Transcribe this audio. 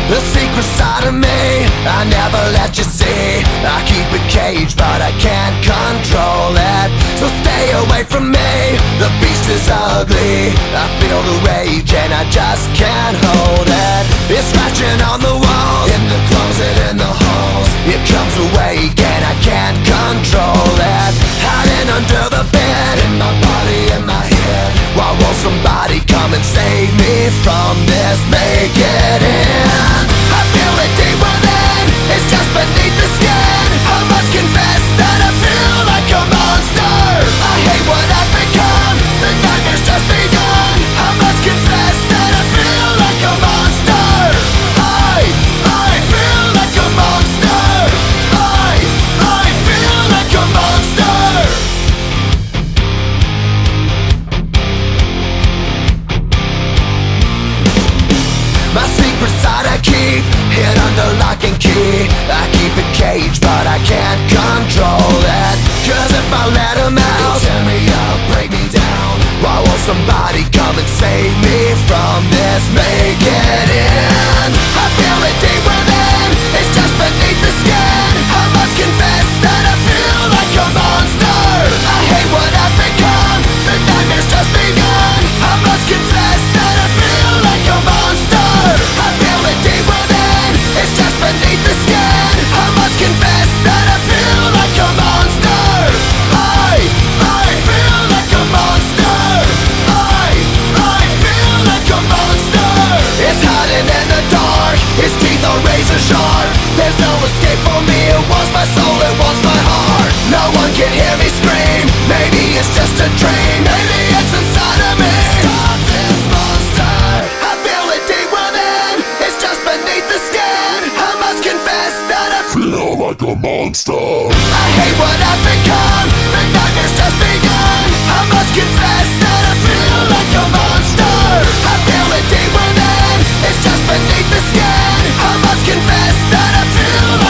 The secret side of me I never let you see. I keep it caged but I can't control it. So stay away from me, the beast is ugly. I feel the rage and I just can't hold it. It's scratching on the walls, in the closet, in the halls. It comes awake and I can't control it. Hiding under the bed, in my body, in my head. Why won't somebody come and save me from this? Make it end. I feel it deep within, it's just beneath the skin. I must confess that I feel like a monster. I hate what I've become, the nightmare's just begun. I must confess that I feel like a monster. I feel like a monster. I feel like a monster. My secret side I keep hid under lock and key. I keep it caged but I can't control it. Cause if I let him out, he'll tear me up, break me down. Why won't somebody come and save me from this? Make it end. I feel it deep within, it's just beneath the skin. I must confess that I feel like a monster. I hate what I've become, the nightmare's just begun. I must confess that I feel like a monster. I feel it deep within, it's just beneath the skin. I must confess that I feel like a monster. I feel like a monster. I feel like a monster. It's hiding in the dark, its teeth are razor sharp. There's no escape for me, it wants my soul, it wants my heart. No one can hear me scream, maybe it's just a dream. Maybe it's inside of me. Stop this monster. I feel it deep within, it's just beneath the skin. I must confess that I feel like a monster. I hate what I've become, the nightmare's just begun. I must confess that I feel like a monster. I feel it deep within, it's just beneath the skin. I must confess that I feel like